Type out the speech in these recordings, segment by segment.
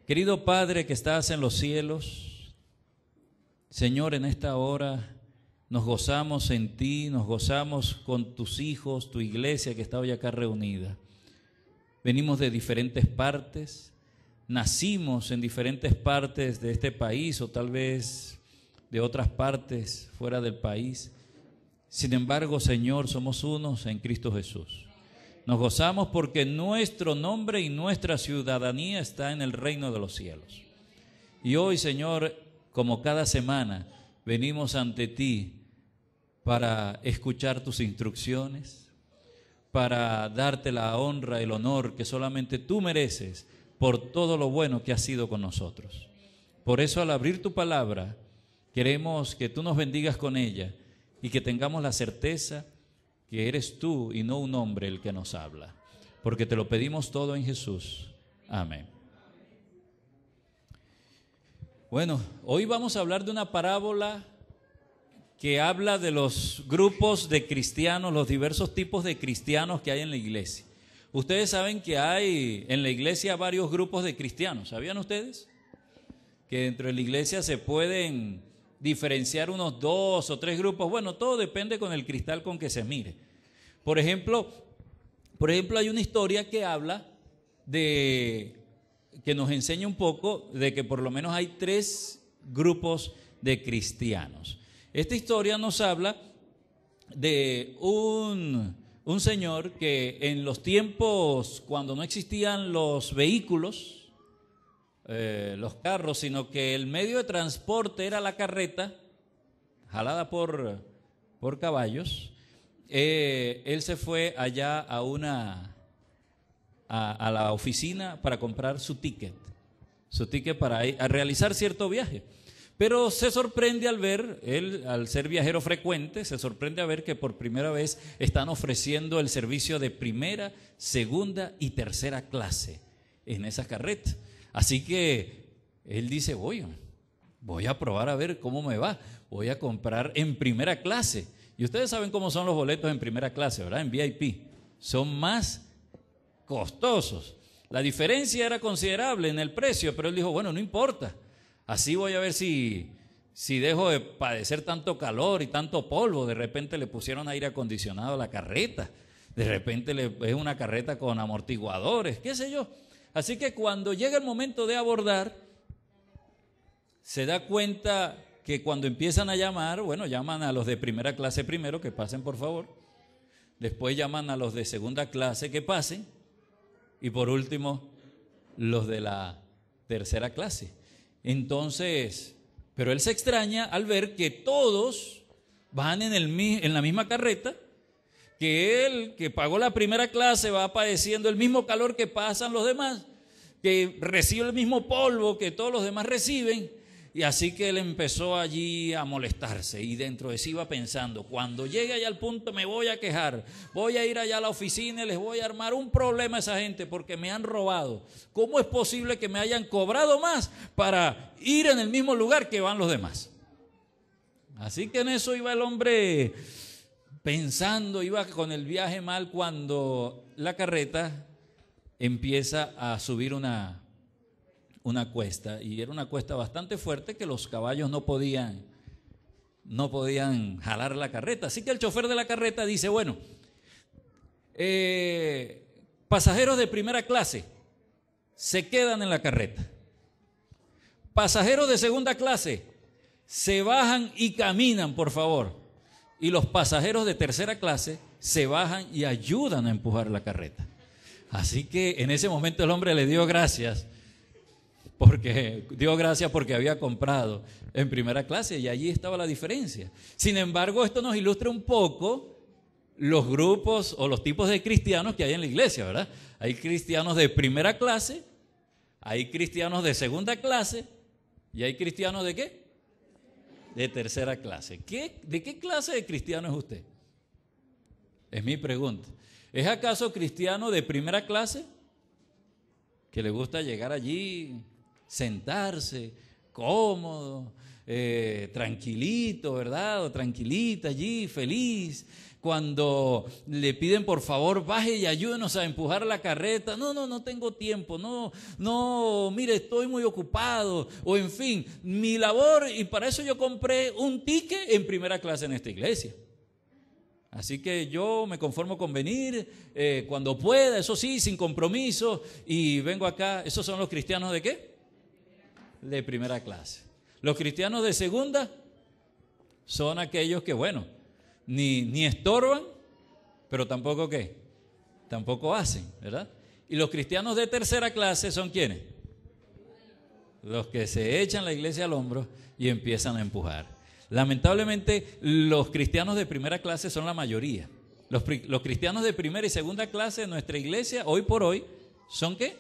Querido Padre que estás en los cielos, Señor, en esta hora nos gozamos en ti, nos gozamos con tus hijos, tu iglesia que está hoy acá reunida. Venimos de diferentes partes, nacimos en diferentes partes de este país o tal vez de otras partes fuera del país. Sin embargo, Señor, somos unos en Cristo Jesús. Nos gozamos porque nuestro nombre y nuestra ciudadanía está en el reino de los cielos. Y hoy, Señor, como cada semana, venimos ante ti para escuchar tus instrucciones, para darte la honra y el honor que solamente tú mereces por todo lo bueno que has sido con nosotros. Por eso, al abrir tu palabra, queremos que tú nos bendigas con ella y que tengamos la certeza que eres tú y no un hombre el que nos habla, porque te lo pedimos todo en Jesús. Amén. Bueno, hoy vamos a hablar de una parábola que habla de los grupos de cristianos, los diversos tipos de cristianos que hay en la iglesia. Ustedes saben que hay en la iglesia varios grupos de cristianos, ¿sabían ustedes? Que dentro de la iglesia se pueden diferenciar unos 2 o 3 grupos. Bueno, todo depende con el cristal con que se mire. Por ejemplo, hay una historia que habla que nos enseña un poco de que por lo menos hay 3 grupos de cristianos. Esta historia nos habla de un señor que en los tiempos cuando no existían los vehículos, los carros, sino que el medio de transporte era la carreta, jalada por caballos. Él se fue allá a la oficina para comprar su ticket para ir a realizar cierto viaje. Pero se sorprende al ver, él al ser viajero frecuente, se sorprende a ver que por primera vez están ofreciendo el servicio de primera, segunda y tercera clase en esas carretas. Así que él dice, voy a probar a ver cómo me va, voy a comprar en primera clase. Y ustedes saben cómo son los boletos en primera clase, ¿verdad? En VIP. Son más costosos. La diferencia era considerable en el precio, pero él dijo, bueno, no importa. Así voy a ver si dejo de padecer tanto calor y tanto polvo. De repente le pusieron aire acondicionado a la carreta. De repente es una carreta con amortiguadores, qué sé yo. Así que cuando llega el momento de abordar, se da cuenta que cuando empiezan a llamar, bueno, llaman a los de primera clase primero, que pasen por favor. Después llaman a los de segunda clase, que pasen. Y por último, los de la tercera clase. Entonces, pero él se extraña al ver que todos van en la misma carreta, que él, que pagó la primera clase, va padeciendo el mismo calor que pasan los demás, que recibe el mismo polvo que todos los demás reciben. Y así que él empezó allí a molestarse y dentro de sí iba pensando, cuando llegue allá al punto me voy a quejar, voy a ir allá a la oficina y les voy a armar un problema a esa gente porque me han robado. ¿Cómo es posible que me hayan cobrado más para ir en el mismo lugar que van los demás? Así que en eso iba el hombre pensando, iba con el viaje mal cuando la carreta empieza a subir una cuesta, y era una cuesta bastante fuerte que los caballos no podían jalar la carreta. Así que el chofer de la carreta dice, bueno, pasajeros de primera clase se quedan en la carreta. Pasajeros de segunda clase se bajan y caminan, por favor. Y los pasajeros de tercera clase se bajan y ayudan a empujar la carreta. Así que en ese momento el hombre le dio gracias porque había comprado en primera clase y allí estaba la diferencia. Sin embargo, esto nos ilustra un poco los grupos o los tipos de cristianos que hay en la iglesia, ¿verdad? Hay cristianos de primera clase, hay cristianos de segunda clase y hay cristianos ¿de qué? De tercera clase. ¿De qué clase de cristiano es usted? Es mi pregunta. ¿Es acaso cristiano de primera clase? Que le gusta llegar allí, sentarse, cómodo, tranquilito, ¿verdad? O tranquilita allí, feliz. cuando le piden por favor, baje y ayúdenos a empujar la carreta. No tengo tiempo, no, mire, estoy muy ocupado. O en fin, mi labor, y para eso yo compré un ticket en primera clase en esta iglesia. Así que yo me conformo con venir cuando pueda, eso sí, sin compromiso, y vengo acá. ¿Esos son los cristianos de qué? De primera clase. Los cristianos de segunda son aquellos que, bueno, ni estorban, pero tampoco ¿qué? Tampoco hacen, ¿verdad? Y los cristianos de tercera clase son ¿quiénes? Los que se echan la iglesia al hombro y empiezan a empujar. Lamentablemente, los cristianos de primera clase son la mayoría. Los cristianos de primera y segunda clase de nuestra iglesia, hoy por hoy, ¿son qué?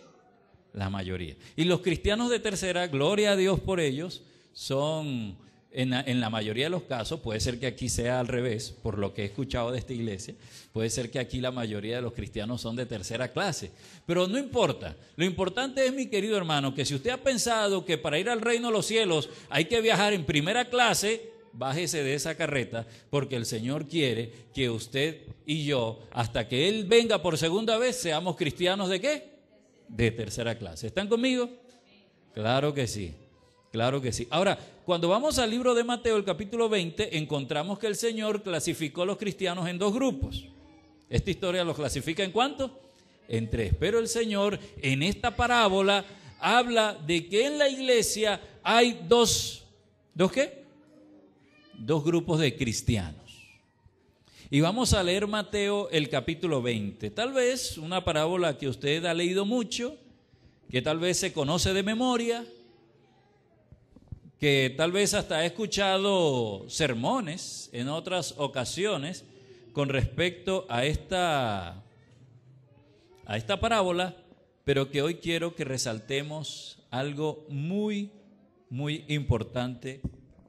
La mayoría. Y los cristianos de tercera, gloria a Dios por ellos, son, en la mayoría de los casos, puede ser que aquí sea al revés, por lo que he escuchado de esta iglesia, puede ser que aquí la mayoría de los cristianos son de tercera clase. Pero no importa. Lo importante es, mi querido hermano, que si usted ha pensado que para ir al reino de los cielos hay que viajar en primera clase, bájese de esa carreta, porque el Señor quiere que usted y yo, hasta que Él venga por segunda vez, seamos cristianos ¿de qué? De tercera clase. ¿Están conmigo? Claro que sí, claro que sí. Ahora, cuando vamos al libro de Mateo, el capítulo 20, encontramos que el Señor clasificó a los cristianos en dos grupos. Esta historia los clasifica ¿en cuánto? En tres. Pero el Señor, en esta parábola, habla de que en la iglesia hay ¿dos qué? Dos grupos de cristianos. Y vamos a leer Mateo el capítulo 20. Tal vez una parábola que usted ha leído mucho, que tal vez se conoce de memoria, que tal vez hasta ha escuchado sermones en otras ocasiones con respecto a esta parábola, pero que hoy quiero que resaltemos algo muy, muy importante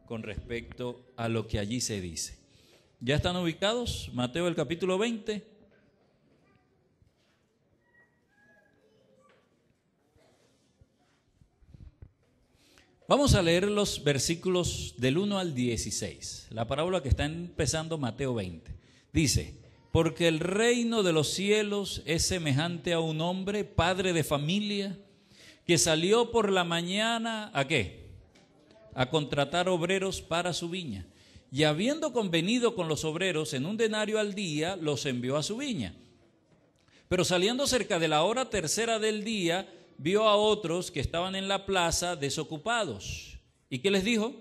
con respecto a lo que allí se dice. ¿Ya están ubicados? Mateo el capítulo 20. Vamos a leer los versículos del 1 al 16. La parábola que está empezando Mateo 20. Dice: porque el reino de los cielos es semejante a un hombre, padre de familia, que salió por la mañana, ¿a qué? A contratar obreros para su viña. Y habiendo convenido con los obreros en un denario al día, los envió a su viña. Pero saliendo cerca de la hora tercera del día, vio a otros que estaban en la plaza desocupados. ¿Y qué les dijo?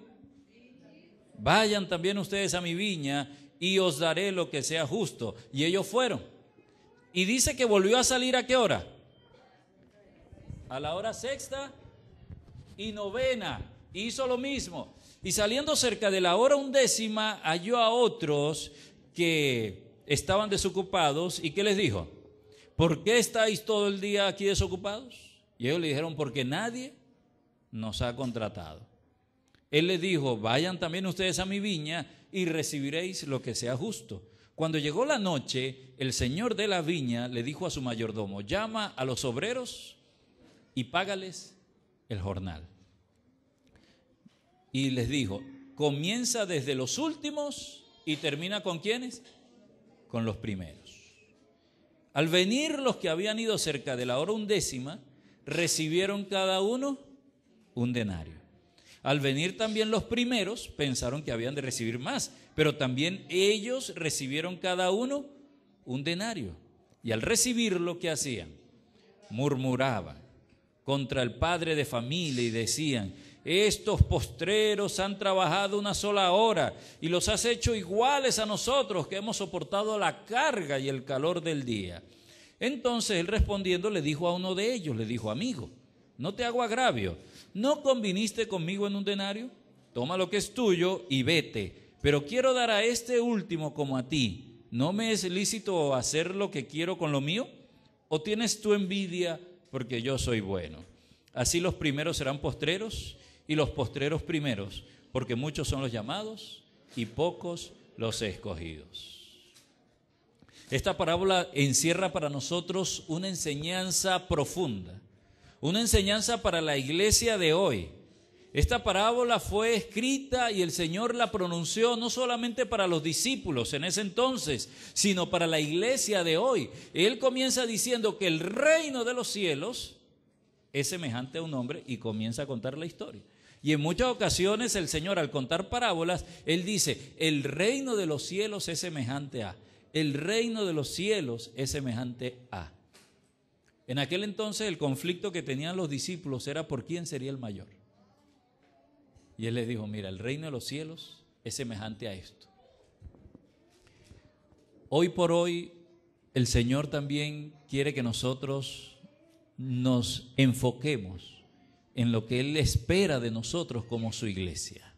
Vayan también ustedes a mi viña y os daré lo que sea justo. Y ellos fueron. Y dice que volvió a salir ¿a qué hora? A la hora sexta y novena. Hizo lo mismo. Y saliendo cerca de la hora undécima, halló a otros que estaban desocupados. ¿Y qué les dijo? ¿Por qué estáis todo el día aquí desocupados? Y ellos le dijeron: porque nadie nos ha contratado. Él les dijo: vayan también ustedes a mi viña y recibiréis lo que sea justo. Cuando llegó la noche, el señor de la viña le dijo a su mayordomo: llama a los obreros y págales el jornal. Y les dijo: comienza desde los últimos y termina ¿con quiénes? Con los primeros. Al venir los que habían ido cerca de la hora undécima, recibieron cada uno un denario. Al venir también los primeros, pensaron que habían de recibir más, pero también ellos recibieron cada uno un denario. Y al recibirlo, ¿qué hacían? Murmuraban contra el padre de familia y decían: estos postreros han trabajado una sola hora y los has hecho iguales a nosotros, que hemos soportado la carga y el calor del día. Entonces él respondiendo le dijo a uno de ellos, le dijo: amigo, no te hago agravio, ¿no conviniste conmigo en un denario? Toma lo que es tuyo y vete, pero quiero dar a este último como a ti. ¿No me es lícito hacer lo que quiero con lo mío? ¿O tienes tú envidia porque yo soy bueno? Así los primeros serán postreros y los postreros primeros, porque muchos son los llamados y pocos los escogidos. Esta parábola encierra para nosotros una enseñanza profunda, una enseñanza para la iglesia de hoy. Esta parábola fue escrita y el Señor la pronunció no solamente para los discípulos en ese entonces, sino para la iglesia de hoy. Él comienza diciendo que el reino de los cielos es semejante a un hombre y comienza a contar la historia. Y en muchas ocasiones el Señor, al contar parábolas, Él dice, el reino de los cielos es semejante a. El reino de los cielos es semejante a. En aquel entonces el conflicto que tenían los discípulos era por quién sería el mayor. Y Él les dijo, mira, el reino de los cielos es semejante a esto. Hoy por hoy el Señor también quiere que nosotros nos enfoquemos en lo que Él espera de nosotros como su iglesia.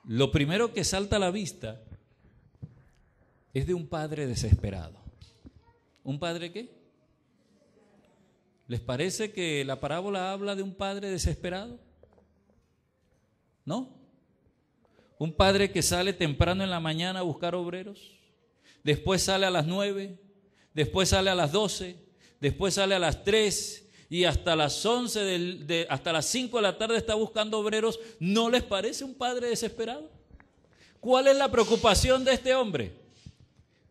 Lo primero que salta a la vista es de un padre desesperado. ¿Un padre qué? ¿Les parece que la parábola habla de un padre desesperado? ¿No? Un padre que sale temprano en la mañana a buscar obreros, después sale a las 9, después sale a las 12, después sale a las 3 y hasta las 11, hasta las 5 de la tarde está buscando obreros. ¿No les parece un padre desesperado? ¿Cuál es la preocupación de este hombre?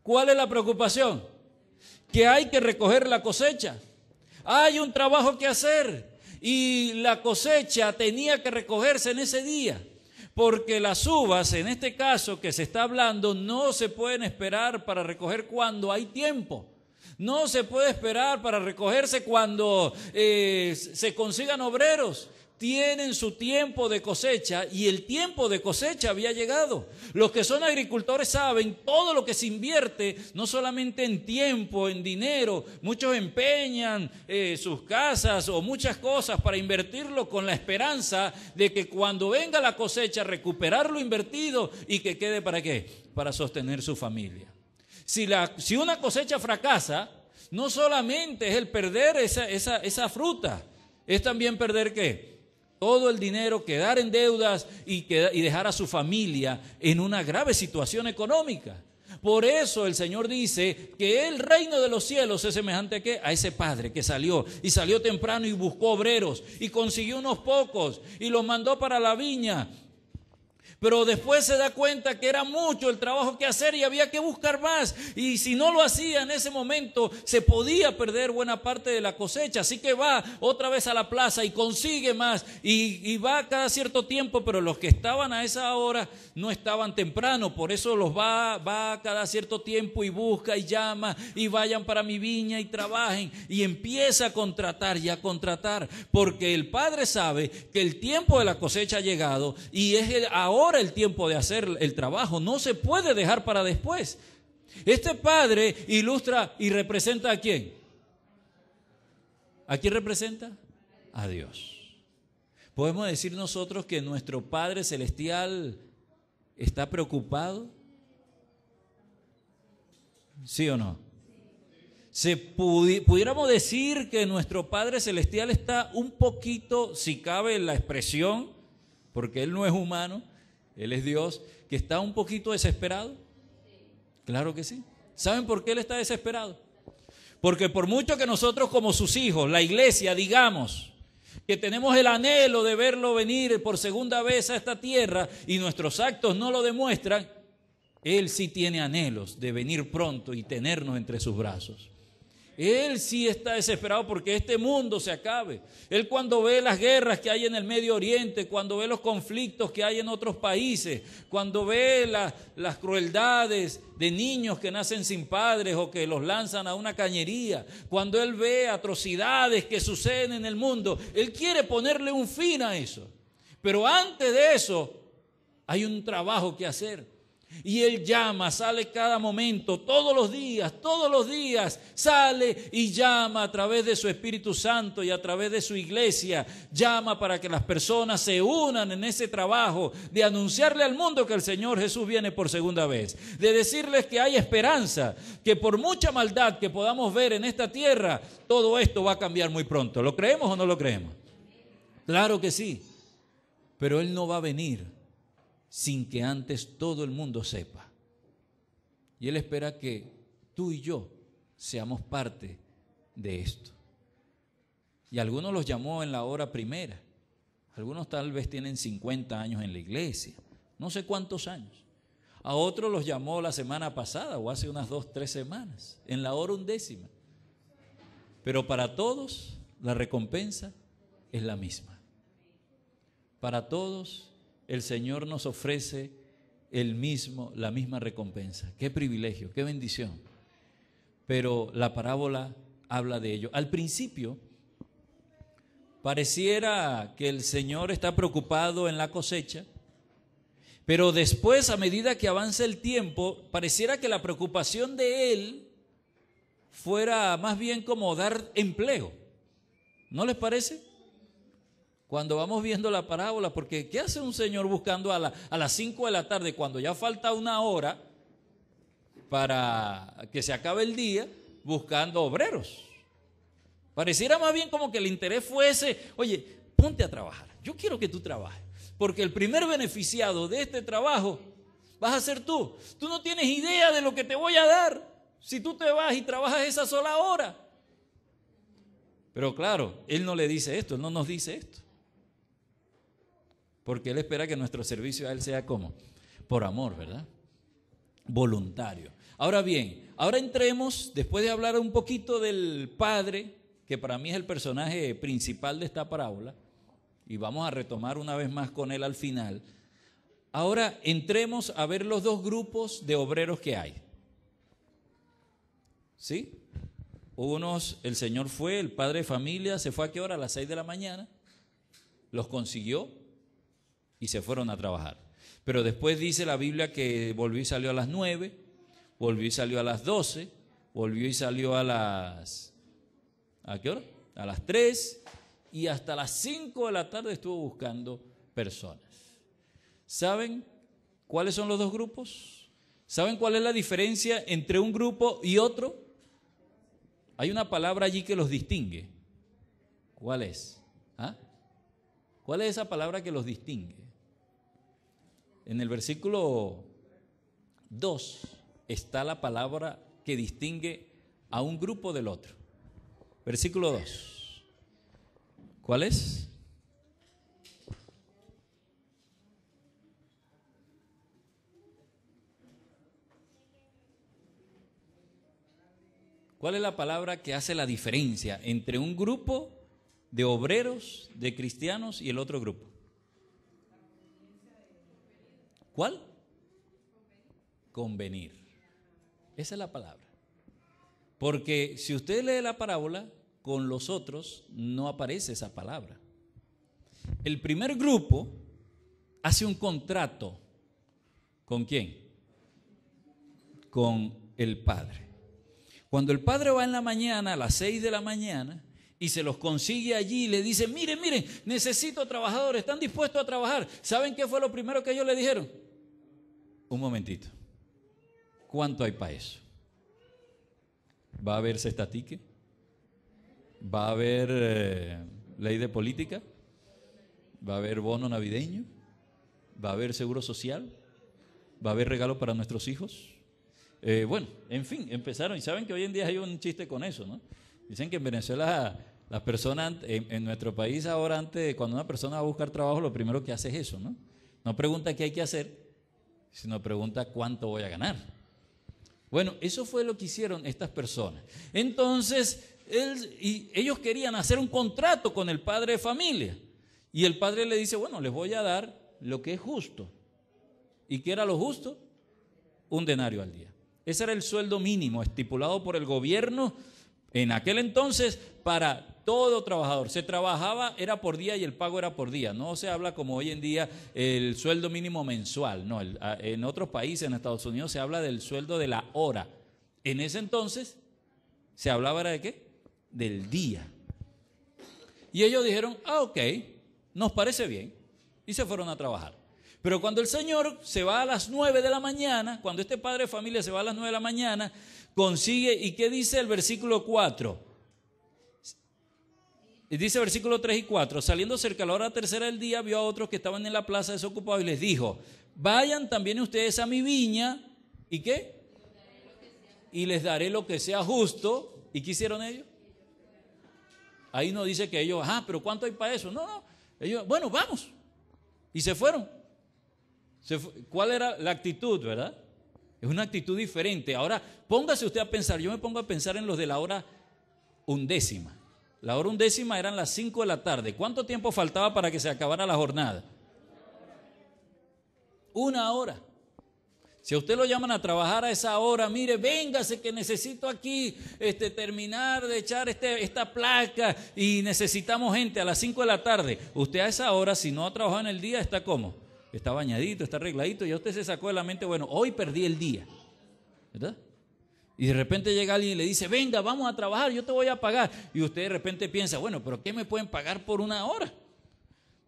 ¿Cuál es la preocupación? Que hay que recoger la cosecha. Hay un trabajo que hacer y la cosecha tenía que recogerse en ese día, porque las uvas, en este caso que se está hablando, no se pueden esperar para recoger cuando hay tiempo. No se puede esperar para recogerse cuando se consigan obreros. Tienen su tiempo de cosecha y el tiempo de cosecha había llegado. Los que son agricultores saben todo lo que se invierte, no solamente en tiempo, en dinero. Muchos empeñan sus casas o muchas cosas para invertirlo con la esperanza de que cuando venga la cosecha recuperar lo invertido y que quede ¿para qué? Para sostener su familia. Si una cosecha fracasa, no solamente es el perder esa fruta, es también perder ¿qué? Todo el dinero, quedar en deudas y dejar a su familia en una grave situación económica. Por eso el Señor dice que el reino de los cielos es semejante ¿a qué? A ese padre que salió temprano y buscó obreros y consiguió unos pocos y los mandó para la viña. Pero después se da cuenta que era mucho el trabajo que hacer y había que buscar más. Y si no lo hacía en ese momento, se podía perder buena parte de la cosecha. Así que va otra vez a la plaza y consigue más. Y va cada cierto tiempo, pero los que estaban a esa hora no estaban temprano. Por eso los va cada cierto tiempo y busca y llama y vayan para mi viña y trabajen. Y empieza a contratar y a contratar. Porque el padre sabe que el tiempo de la cosecha ha llegado y es ahora el tiempo de hacer el trabajo, no se puede dejar para después. Este padre ilustra y representa ¿a quién? ¿A quién representa? A Dios. ¿Podemos decir nosotros que nuestro Padre Celestial está preocupado? ¿Sí o no? Pudiéramos decir que nuestro Padre Celestial está un poquito, si cabe la expresión, porque Él no es humano, Él es Dios, que está un poquito desesperado. Claro que sí. ¿Saben por qué Él está desesperado? Porque por mucho que nosotros como sus hijos, la iglesia, digamos que tenemos el anhelo de verlo venir por segunda vez a esta tierra y nuestros actos no lo demuestran, Él sí tiene anhelos de venir pronto y tenernos entre sus brazos. Él sí está desesperado porque este mundo se acabe. Él cuando ve las guerras que hay en el Medio Oriente, cuando ve los conflictos que hay en otros países, cuando ve las crueldades de niños que nacen sin padres o que los lanzan a una cañería, cuando Él ve atrocidades que suceden en el mundo, Él quiere ponerle un fin a eso. Pero antes de eso hay un trabajo que hacer. Y Él llama, sale cada momento, todos los días, sale y llama a través de su Espíritu Santo y a través de su iglesia, llama para que las personas se unan en ese trabajo de anunciarle al mundo que el Señor Jesús viene por segunda vez, de decirles que hay esperanza, que por mucha maldad que podamos ver en esta tierra, todo esto va a cambiar muy pronto. ¿Lo creemos o no lo creemos? Claro que sí, pero Él no va a venir sin que antes todo el mundo sepa. Y Él espera que tú y yo seamos parte de esto. Y algunos los llamó en la hora primera. Algunos tal vez tienen 50 años en la iglesia, no sé cuántos años. A otros los llamó la semana pasada o hace unas 2, 3 semanas, en la hora 11. Pero para todos la recompensa es la misma. Para todos el Señor nos ofrece la misma recompensa. Qué privilegio, qué bendición. Pero la parábola habla de ello. Al principio pareciera que el Señor está preocupado en la cosecha, pero después, a medida que avanza el tiempo, pareciera que la preocupación de Él fuera más bien como dar empleo. ¿No les parece? Cuando vamos viendo la parábola, porque ¿qué hace un señor buscando a las 5 de la tarde, cuando ya falta una hora para que se acabe el día, buscando obreros? Pareciera más bien como que el interés fuese, oye, ponte a trabajar, yo quiero que tú trabajes, porque el primer beneficiado de este trabajo vas a ser tú. Tú no tienes idea de lo que te voy a dar si tú te vas y trabajas esa sola hora. Pero claro, Él no le dice esto, Él no nos dice esto. Porque Él espera que nuestro servicio a Él sea como por amor, ¿verdad? Voluntario. Ahora bien, ahora entremos, después de hablar un poquito del Padre, que para mí es el personaje principal de esta parábola, y vamos a retomar una vez más con él al final. Ahora entremos a ver los dos grupos de obreros que hay. ¿Sí? Unos, el Señor fue, el padre de familia, se fue ¿a qué hora? A las 6 de la mañana, los consiguió y se fueron a trabajar. Pero después dice la Biblia que volvió y salió a las 9, volvió y salió a las 12, volvió y salió a las... ¿A qué hora? A las 3 y hasta las 5 de la tarde estuvo buscando personas. ¿Saben cuáles son los dos grupos? ¿Saben cuál es la diferencia entre un grupo y otro? Hay una palabra allí que los distingue. ¿Cuál es? ¿Ah? ¿Cuál es esa palabra que los distingue? En el versículo 2 está la palabra que distingue a un grupo del otro. Versículo 2. ¿Cuál es? ¿Cuál es la palabra que hace la diferencia entre un grupo de obreros, de cristianos y el otro grupo? ¿Cuál? Convenir. Esa es la palabra. Porque si usted lee la parábola, con los otros no aparece esa palabra. El primer grupo hace un contrato. ¿Con quién? Con el Padre. Cuando el Padre va en la mañana, a las 6 de la mañana, y se los consigue allí y le dice, miren, necesito trabajadores, ¿están dispuestos a trabajar? ¿Saben qué fue lo primero que ellos le dijeron? Un momentito, ¿cuánto hay para eso? ¿Va a haber cestatique? ¿Va a haber ley de política? ¿Va a haber bono navideño? ¿Va a haber seguro social? ¿Va a haber regalo para nuestros hijos? Bueno, en fin, empezaron. Y saben que hoy en día hay un chiste con eso, ¿no? Dicen que en Venezuela las personas, en nuestro país ahora, antes, cuando una persona va a buscar trabajo, lo primero que hace es eso, ¿no? No pregunta qué hay que hacer, sino pregunta cuánto voy a ganar. Bueno, eso fue lo que hicieron estas personas. Entonces, ellos querían hacer un contrato con el padre de familia. Y el padre le dice, bueno, les voy a dar lo que es justo. ¿Y qué era lo justo? Un denario al día. Ese era el sueldo mínimo estipulado por el gobierno en aquel entonces para todo trabajador. Se trabajaba, era por día y el pago era por día. No se habla como hoy en día el sueldo mínimo mensual. No, en otros países, en Estados Unidos, se habla del sueldo de la hora. En ese entonces se hablaba ¿de qué? Del día. Y ellos dijeron, ok, nos parece bien. Y se fueron a trabajar. Pero cuando el Señor se va a las 9 de la mañana, cuando este padre de familia se va a las 9 de la mañana, consigue, ¿y qué dice el versículo 4? Dice versículo 3 y 4, saliendo cerca a la hora tercera del día, vio a otros que estaban en la plaza desocupados y les dijo, vayan también ustedes a mi viña, ¿y qué? Y les daré lo que sea justo. ¿Y qué hicieron ellos? Ahí no dice que ellos, pero ¿cuánto hay para eso? No, ellos, bueno, vamos. Y se fueron. ¿Cuál era la actitud, verdad? Es una actitud diferente. Ahora, póngase usted a pensar, yo me pongo a pensar en los de la hora undécima. La hora undécima eran las 5 de la tarde. ¿Cuánto tiempo faltaba para que se acabara la jornada? 1 hora. Si a usted lo llaman a trabajar a esa hora, mire, véngase que necesito aquí terminar de echar esta placa y necesitamos gente a las 5 de la tarde. Usted a esa hora, si no ha trabajado en el día, está ¿cómo? Está bañadito, está arregladito, y ya usted se sacó de la mente, bueno, hoy perdí el día, ¿verdad? Y de repente llega alguien y le dice, venga, vamos a trabajar, yo te voy a pagar. Y usted de repente piensa, bueno, pero ¿qué me pueden pagar por 1 hora?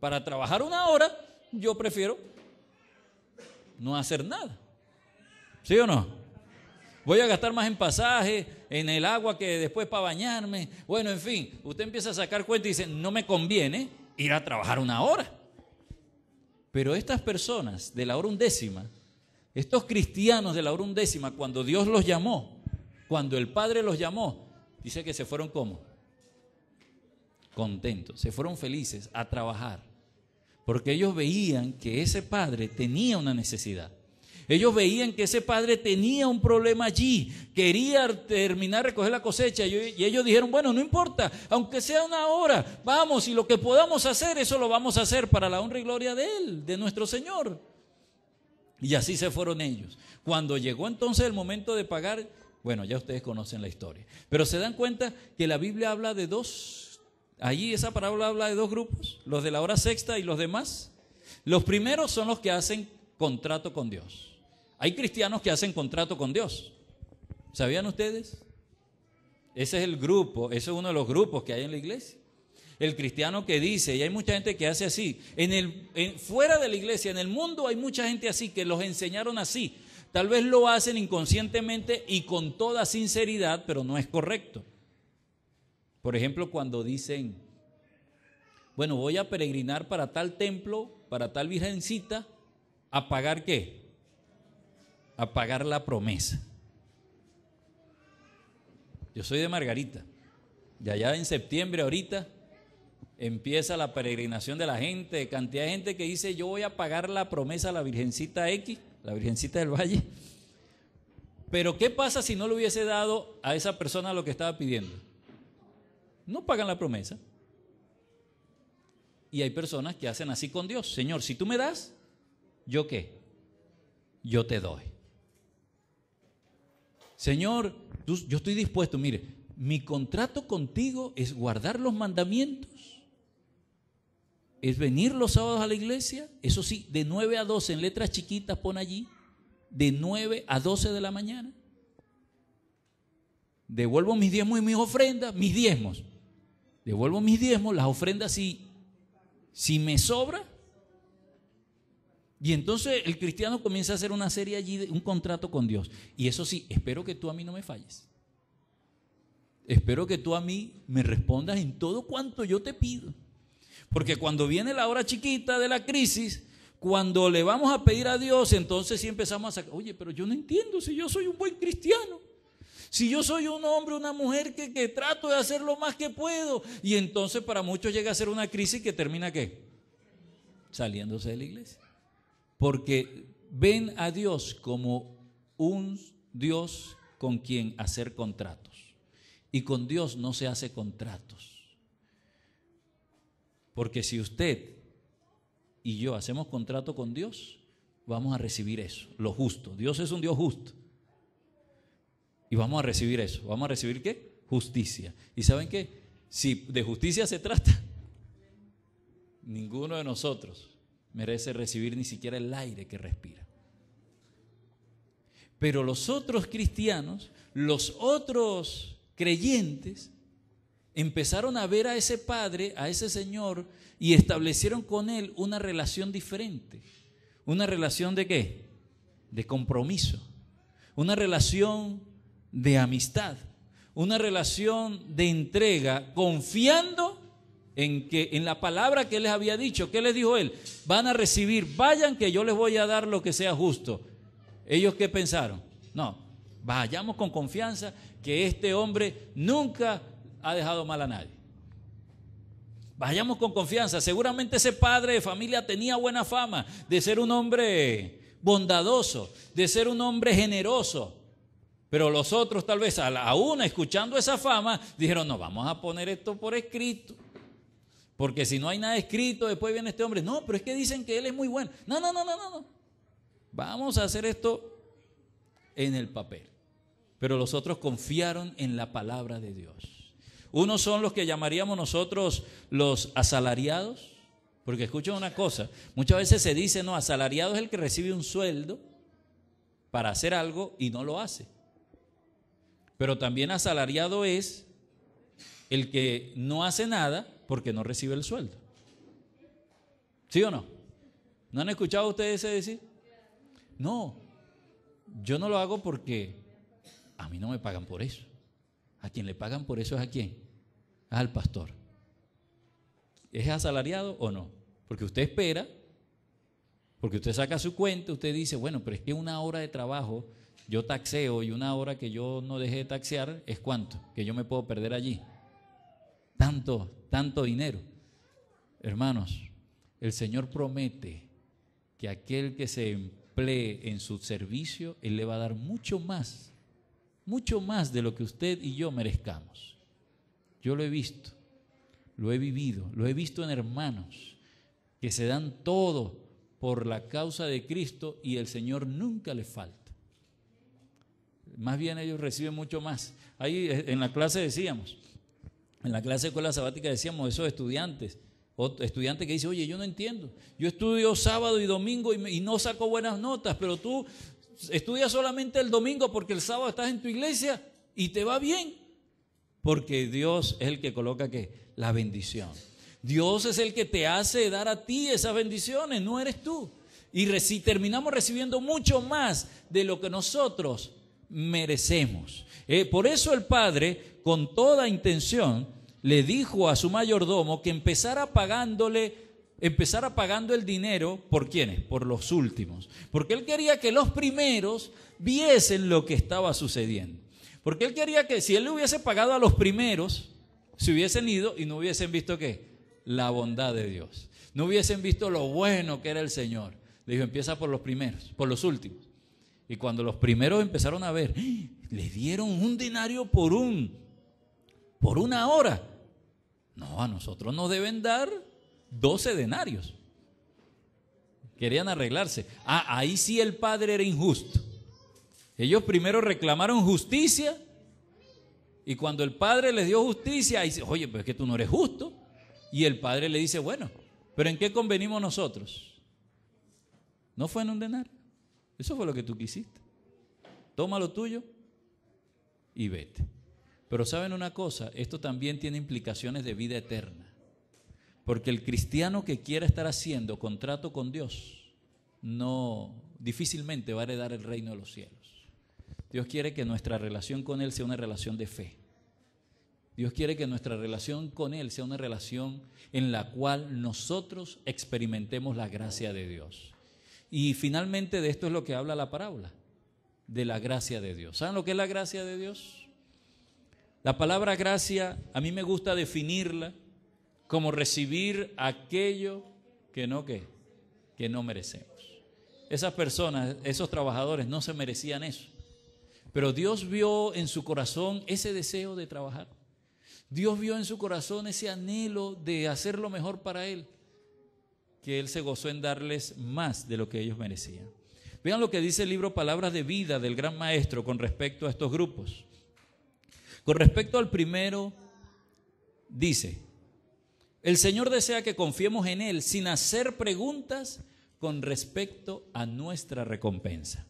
Para trabajar 1 hora, yo prefiero no hacer nada. ¿Sí o no? Voy a gastar más en pasaje, en el agua que después para bañarme. Bueno, en fin, usted empieza a sacar cuenta y dice, no me conviene ir a trabajar 1 hora. Pero estas personas de la hora undécima, estos cristianos de la hora undécima, cuando Dios los llamó, cuando el Padre los llamó, dice que se fueron ¿cómo? Contentos, se fueron felices a trabajar. Porque ellos veían que ese Padre tenía una necesidad. Ellos veían que ese padre tenía un problema allí, quería terminar de recoger la cosecha y ellos dijeron, bueno, no importa, aunque sea 1 hora, vamos, y lo que podamos hacer, eso lo vamos a hacer para la honra y gloria de Él, de nuestro Señor. Y así se fueron ellos. Cuando llegó entonces el momento de pagar, bueno, ya ustedes conocen la historia, pero se dan cuenta que la Biblia habla de dos, allí esa parábola habla de 2 grupos, los de la hora sexta y los demás. Los primeros son los que hacen contrato con Dios. Hay cristianos que hacen contrato con Dios. ¿Sabían ustedes? Ese es el grupo, ese es uno de los grupos que hay en la iglesia. El cristiano que dice, y hay mucha gente que hace así, fuera de la iglesia, en el mundo hay mucha gente así, que los enseñaron así. Tal vez lo hacen inconscientemente y con toda sinceridad, pero no es correcto. Por ejemplo, cuando dicen, bueno, voy a peregrinar para tal templo, para tal virgencita, ¿a pagar qué? A pagar la promesa. Yo soy de Margarita, y allá en septiembre ahorita empieza la peregrinación de la gente, cantidad de gente que dice, yo voy a pagar la promesa a la virgencita X, la virgencita del Valle. Pero ¿qué pasa si no le hubiese dado a esa persona lo que estaba pidiendo? No pagan la promesa. Y hay personas que hacen así con Dios. Señor, si tú me das, ¿yo qué? Yo te doy. Señor, yo estoy dispuesto, mire, mi contrato contigo es guardar los mandamientos, es venir los sábados a la iglesia, eso sí, de 9 a 12, en letras chiquitas pon allí, de 9 a 12 de la mañana. Devuelvo mis diezmos y mis ofrendas, mis diezmos. Devuelvo mis diezmos, las ofrendas si me sobra. Y entonces el cristiano comienza a hacer una serie allí, un contrato con Dios. Y eso sí, espero que tú a mí no me falles. Espero que tú a mí me respondas en todo cuanto yo te pido. Porque cuando viene la hora chiquita de la crisis, cuando le vamos a pedir a Dios, entonces sí empezamos a sacar, oye, pero yo no entiendo si yo soy un buen cristiano. Si yo soy un hombre, una mujer que trato de hacer lo más que puedo. Y entonces para muchos llega a ser una crisis que termina ¿qué? Saliéndose de la iglesia. Porque ven a Dios como un Dios con quien hacer contratos. Y con Dios no se hace contratos. Porque si usted y yo hacemos contrato con Dios, vamos a recibir eso, lo justo. Dios es un Dios justo. Y vamos a recibir eso. ¿Vamos a recibir qué? Justicia. ¿Y saben qué? Si de justicia se trata, ninguno de nosotros merece recibir ni siquiera el aire que respira. Pero los otros cristianos, los otros creyentes, empezaron a ver a ese Padre, a ese Señor, y establecieron con Él una relación diferente. ¿Una relación de qué? De compromiso. Una relación de amistad. Una relación de entrega, confiando en la palabra que Él les había dicho. ¿Qué les dijo Él? Van a recibir, vayan que yo les voy a dar lo que sea justo. ¿Ellos qué pensaron? No, vayamos con confianza que este hombre nunca ha dejado mal a nadie. Vayamos con confianza. Seguramente ese padre de familia tenía buena fama de ser un hombre bondadoso, de ser un hombre generoso. Pero los otros tal vez aún escuchando esa fama dijeron, no, vamos a poner esto por escrito. Porque si no hay nada escrito, después viene este hombre. No, pero es que dicen que él es muy bueno. No. Vamos a hacer esto en el papel. Pero los otros confiaron en la palabra de Dios. Unos son los que llamaríamos nosotros los asalariados. Porque escuchen una cosa, muchas veces se dice, no, asalariado es el que recibe un sueldo para hacer algo y no lo hace. Pero también asalariado es el que no hace nada porque no recibe el sueldo. ¿Sí o no? ¿No han escuchado ustedes ese decir? No, yo no lo hago porque a mí no me pagan por eso. A quien le pagan por eso es a quién, es al pastor. ¿Es asalariado o no? Porque usted espera, porque usted saca su cuenta, usted dice, bueno, pero es que una hora de trabajo yo taxeo y una hora que yo no dejé de taxear es cuánto, que yo me puedo perder allí. Tanto dinero. Hermanos, el Señor promete que aquel que se emplee en su servicio, Él le va a dar mucho más de lo que usted y yo merezcamos. Yo lo he visto, lo he vivido, lo he visto en hermanos que se dan todo por la causa de Cristo y el Señor nunca les falta. Más bien ellos reciben mucho más. Ahí en la clase decíamos, en la clase de escuela sabática decíamos, esos estudiantes que dicen, oye, yo no entiendo, yo estudio sábado y domingo y no saco buenas notas, pero tú estudias solamente el domingo porque el sábado estás en tu iglesia y te va bien, porque Dios es el que coloca ¿qué? La bendición. Dios es el que te hace dar a ti esas bendiciones, no eres tú. Y terminamos recibiendo mucho más de lo que nosotros merecemos. Por eso el padre, con toda intención, le dijo a su mayordomo que empezara pagando el dinero, ¿por quiénes? Por los últimos. Porque él quería que los primeros viesen lo que estaba sucediendo. Porque él quería que si él le hubiese pagado a los primeros, se hubiesen ido y no hubiesen visto ¿qué? La bondad de Dios. No hubiesen visto lo bueno que era el Señor. Le dijo, empieza por los primeros, por los últimos. Y cuando los primeros empezaron a ver, le dieron un denario por una hora. No, a nosotros nos deben dar 12 denarios. Querían arreglarse. Ahí sí el padre era injusto. Ellos primero reclamaron justicia y cuando el padre les dio justicia, ahí dice, oye, pero es que tú no eres justo. Y el padre le dice, bueno, pero ¿en qué convenimos nosotros? ¿No fue en un denario? Eso fue lo que tú quisiste. Toma lo tuyo y vete. Pero ¿saben una cosa? Esto también tiene implicaciones de vida eterna. Porque el cristiano que quiera estar haciendo contrato con Dios, difícilmente va a heredar el reino de los cielos. Dios quiere que nuestra relación con Él sea una relación de fe. Dios quiere que nuestra relación con Él sea una relación en la cual nosotros experimentemos la gracia de Dios. Y finalmente de esto es lo que habla la parábola, de la gracia de Dios. ¿Saben lo que es la gracia de Dios? La palabra gracia, a mí me gusta definirla como recibir aquello que no merecemos. Esas personas, esos trabajadores no se merecían eso. Pero Dios vio en su corazón ese deseo de trabajar. Dios vio en su corazón ese anhelo de hacer lo mejor para Él, que Él se gozó en darles más de lo que ellos merecían. Vean lo que dice el libro Palabras de Vida del Gran Maestro con respecto a estos grupos. Con respecto al primero, dice, el Señor desea que confiemos en Él sin hacer preguntas con respecto a nuestra recompensa.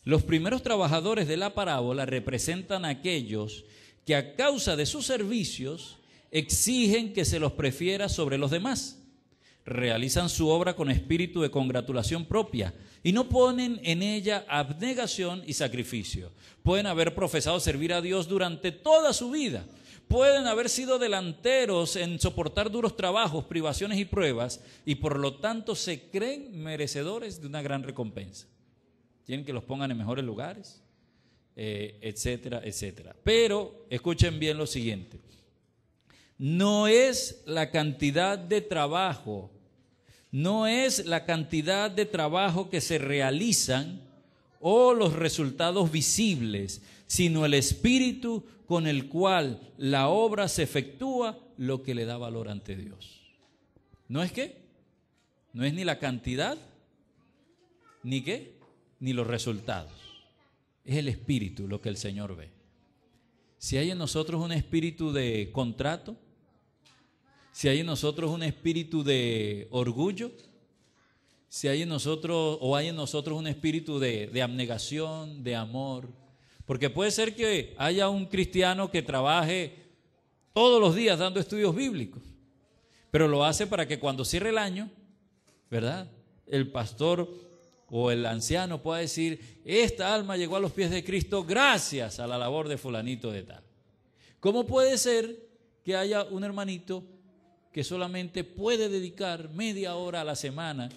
Los primeros trabajadores de la parábola representan a aquellos que a causa de sus servicios exigen que se los prefiera sobre los demás. Realizan su obra con espíritu de congratulación propia y no ponen en ella abnegación y sacrificio. Pueden haber profesado servir a Dios durante toda su vida. Pueden haber sido delanteros en soportar duros trabajos, privaciones y pruebas y por lo tanto se creen merecedores de una gran recompensa. Quieren que los pongan en mejores lugares, etcétera, etcétera. Pero escuchen bien lo siguiente. no es la cantidad de trabajo, no es la cantidad de trabajo que se realizan o los resultados visibles, sino el espíritu con el cual la obra se efectúa lo que le da valor ante Dios. ¿No es qué? No es ni la cantidad, ni qué, ni los resultados. Es el espíritu lo que el Señor ve. Si hay en nosotros un espíritu de contrato, si hay en nosotros un espíritu de orgullo, si hay en nosotros o hay en nosotros un espíritu de abnegación, de amor, porque puede ser que haya un cristiano que trabaje todos los días dando estudios bíblicos, pero lo hace para que cuando cierre el año, ¿verdad?, el pastor o el anciano pueda decir: esta alma llegó a los pies de Cristo gracias a la labor de fulanito de tal. ¿Cómo puede ser que haya un hermanito que solamente puede dedicar media hora a la semana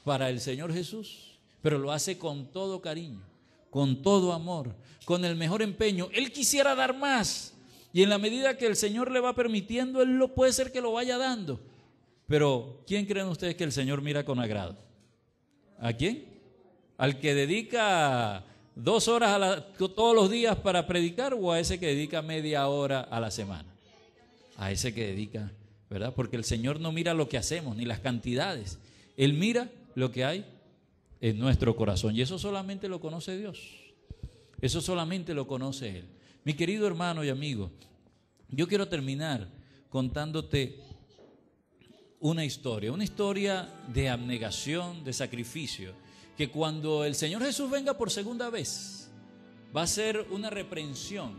para el Señor Jesús, pero lo hace con todo cariño, con todo amor, con el mejor empeño? Él quisiera dar más, y en la medida que el Señor le va permitiendo, él lo puede ser que lo vaya dando. Pero ¿quién creen ustedes que el Señor mira con agrado? ¿A quién? ¿Al que dedica 2 horas todos los días para predicar, o a ese que dedica media hora a la semana? A ese que dedica, ¿verdad? Porque el Señor no mira lo que hacemos ni las cantidades, Él mira lo que hay en nuestro corazón, y eso solamente lo conoce Dios, eso solamente lo conoce Él. Mi querido hermano y amigo, yo quiero terminar contándote una historia de abnegación, de sacrificio, que cuando el Señor Jesús venga por segunda vez, va a ser una reprensión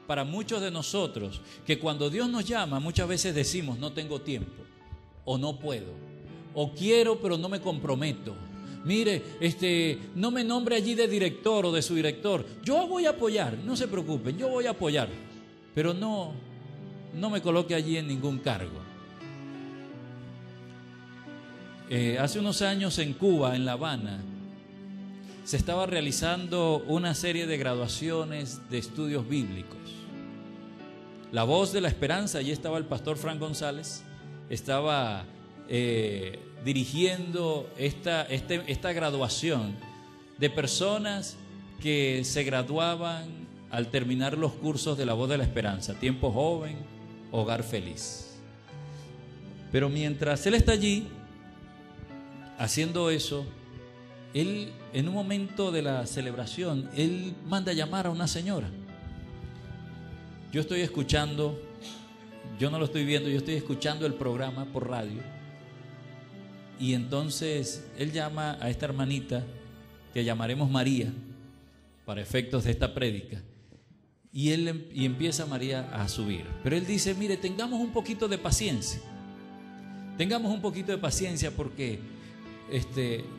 para muchos de nosotros, que cuando Dios nos llama muchas veces decimos: no tengo tiempo, o no puedo, o quiero pero no me comprometo. Mire, no me nombre allí de director o de subdirector, yo voy a apoyar, no se preocupen, yo voy a apoyar, pero no me coloque allí en ningún cargo. Hace unos años en Cuba, en La Habana, se estaba realizando una serie de graduaciones de estudios bíblicos. La Voz de la Esperanza, allí estaba el pastor Frank González, estaba dirigiendo esta graduación de personas que se graduaban al terminar los cursos de La Voz de la Esperanza: Tiempo Joven, Hogar Feliz. Pero mientras él está allí haciendo eso, él, en un momento de la celebración, él manda a llamar a una señora. Yo estoy escuchando, yo no lo estoy viendo, yo estoy escuchando el programa por radio, y entonces él llama a esta hermanita, que llamaremos María para efectos de esta prédica, y empieza María a subir. Pero él dice: mire, tengamos un poquito de paciencia, porque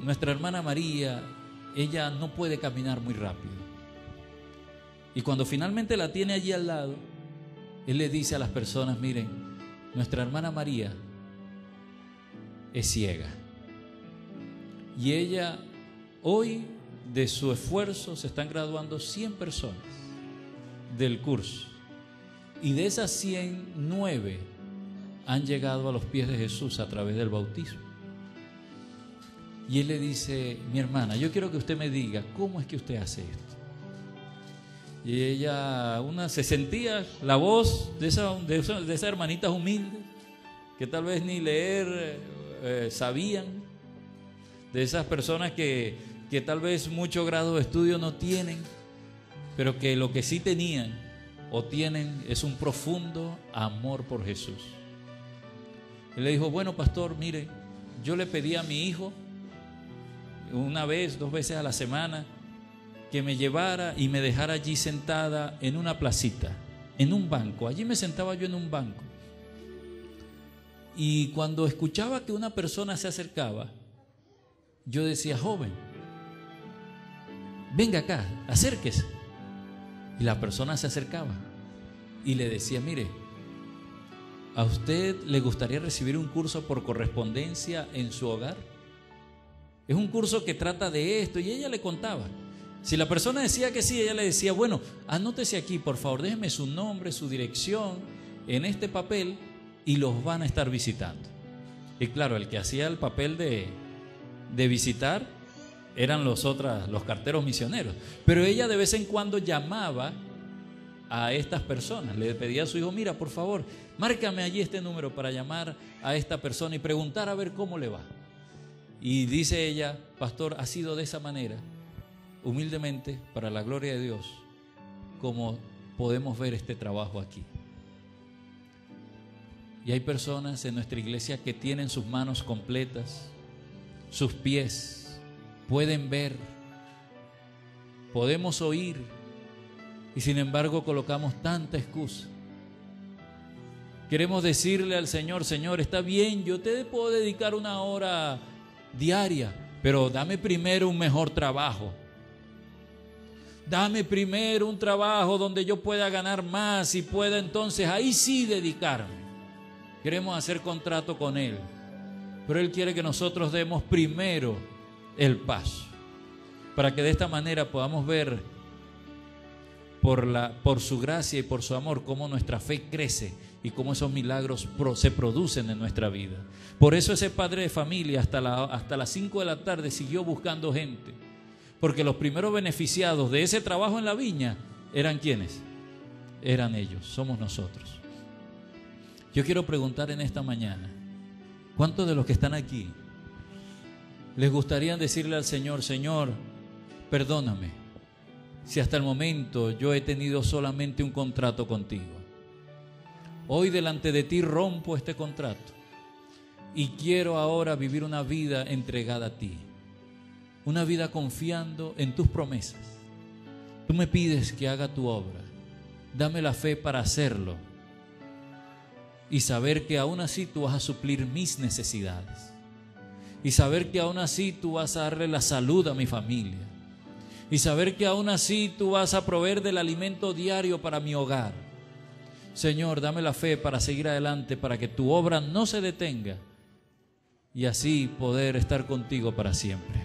nuestra hermana María, ella no puede caminar muy rápido. Y cuando finalmente la tiene allí al lado, él le dice a las personas: miren, nuestra hermana María es ciega, y ella hoy, de su esfuerzo, se están graduando 100 personas del curso, y de esas 100, 9 han llegado a los pies de Jesús a través del bautismo. Y él le dice: mi hermana, yo quiero que usted me diga cómo es que usted hace esto. Y ella, se sentía la voz de esas hermanitas humildes, que tal vez ni leer sabían, de esas personas que tal vez mucho grado de estudio no tienen, pero que lo que sí tenían o tienen es un profundo amor por Jesús. Él le dijo: bueno, pastor, mire, yo le pedí a mi hijo 1 vez, 2 veces a la semana que me llevara y me dejara allí sentada en una placita, en un banco. Allí me sentaba yo en un banco, y cuando escuchaba que una persona se acercaba, yo decía: joven, venga acá, acérquese. Y la persona se acercaba y le decía: mire, ¿a usted le gustaría recibir un curso por correspondencia en su hogar? Es un curso que trata de esto. Y ella le contaba. Si la persona decía que sí, ella le decía: bueno, anótese aquí, por favor, déjeme su nombre, su dirección en este papel, y los van a estar visitando. Y claro, el que hacía el papel de visitar eran los carteros misioneros. Pero ella de vez en cuando llamaba a estas personas, le pedía a su hijo: mira, por favor, márcame allí este número para llamar a esta persona y preguntar a ver cómo le va. Y dice ella: pastor, ha sido de esa manera, humildemente, para la gloria de Dios, como podemos ver este trabajo aquí. Y hay personas en nuestra iglesia que tienen sus manos completas, sus pies, pueden ver, podemos oír, y sin embargo colocamos tanta excusa. Queremos decirle al Señor: Señor, está bien, yo te puedo dedicar 1 hora diaria, pero dame primero un mejor trabajo. Dame primero un trabajo donde yo pueda ganar más y pueda entonces ahí sí dedicarme. Queremos hacer contrato con Él, pero Él quiere que nosotros demos primero el paso, para que de esta manera podamos ver por su gracia y por su amor cómo nuestra fe crece y cómo esos milagros se producen en nuestra vida. Por eso ese padre de familia hasta las 5 de la tarde siguió buscando gente, porque los primeros beneficiados de ese trabajo en la viña eran ¿quiénes? Eran ellos, somos nosotros. Yo quiero preguntar en esta mañana: ¿cuántos de los que están aquí les gustaría decirle al Señor: Señor, perdóname si hasta el momento yo he tenido solamente un contrato contigo? Hoy delante de ti rompo este contrato y quiero ahora vivir una vida entregada a ti, una vida confiando en tus promesas. Tú me pides que haga tu obra, dame la fe para hacerlo y saber que aún así tú vas a suplir mis necesidades, y saber que aún así tú vas a darle la salud a mi familia, y saber que aún así tú vas a proveer del alimento diario para mi hogar. Señor, dame la fe para seguir adelante, para que tu obra no se detenga y así poder estar contigo para siempre.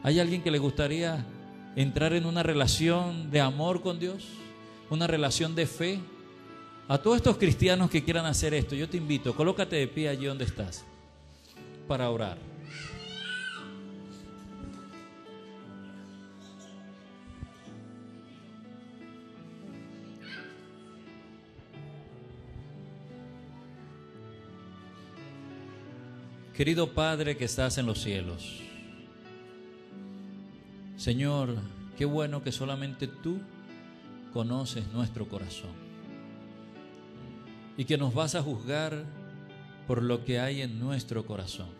¿Hay alguien que le gustaría entrar en una relación de amor con Dios? ¿Una relación de fe? A todos estos cristianos que quieran hacer esto, yo te invito, colócate de pie allí donde estás para orar. Querido Padre que estás en los cielos, Señor, qué bueno que solamente tú conoces nuestro corazón y que nos vas a juzgar por lo que hay en nuestro corazón.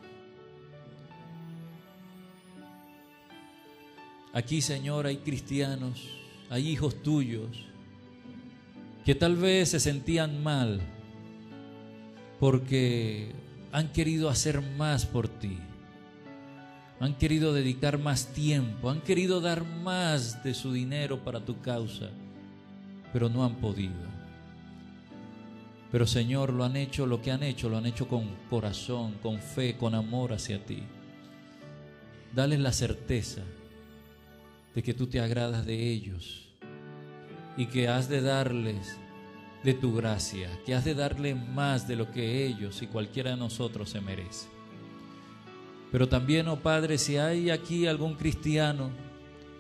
Aquí, Señor, hay cristianos, hay hijos tuyos que tal vez se sentían mal porque han querido hacer más por ti, han querido dedicar más tiempo, han querido dar más de su dinero para tu causa, pero no han podido. Pero Señor, lo que han hecho, lo han hecho con corazón, con fe, con amor hacia ti. Dales la certeza de que tú te agradas de ellos y que has de darles de tu gracia, que has de darle más de lo que ellos y cualquiera de nosotros se merece. Pero también, oh Padre, si hay aquí algún cristiano,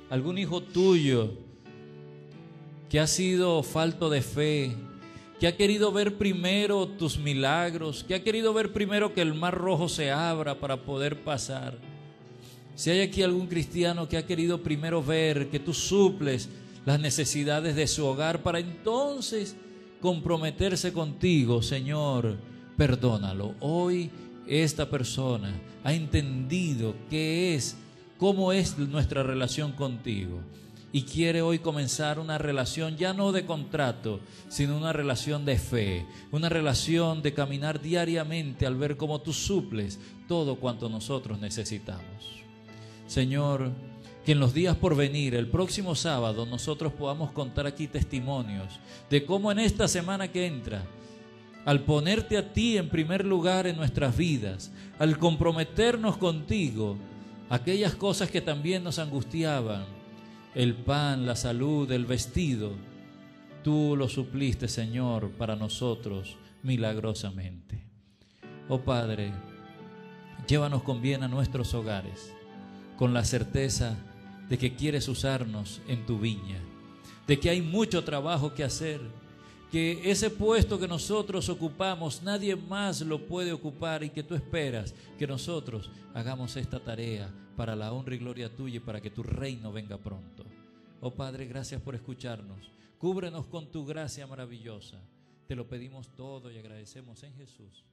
algún hijo tuyo que ha sido falto de fe, que ha querido ver primero tus milagros, que ha querido ver primero que el mar rojo se abra para poder pasar. Si hay aquí algún cristiano que ha querido primero ver que tú suples las necesidades de su hogar para entonces comprometerse contigo, Señor, perdónalo. Hoy esta persona ha entendido cómo es nuestra relación contigo y quiere hoy comenzar una relación ya no de contrato, sino una relación de fe, una relación de caminar diariamente al ver cómo tú suples todo cuanto nosotros necesitamos. Señor, que en los días por venir, el próximo sábado, nosotros podamos contar aquí testimonios de cómo en esta semana que entra, al ponerte a ti en primer lugar en nuestras vidas, al comprometernos contigo, aquellas cosas que también nos angustiaban, el pan, la salud, el vestido, tú lo supliste, Señor, para nosotros milagrosamente. Oh Padre, llévanos con bien a nuestros hogares, con la certeza de que quieres usarnos en tu viña, de que hay mucho trabajo que hacer, que ese puesto que nosotros ocupamos nadie más lo puede ocupar y que tú esperas que nosotros hagamos esta tarea para la honra y gloria tuya y para que tu reino venga pronto. Oh Padre, gracias por escucharnos. Cúbrenos con tu gracia maravillosa. Te lo pedimos todo y agradecemos en Jesús.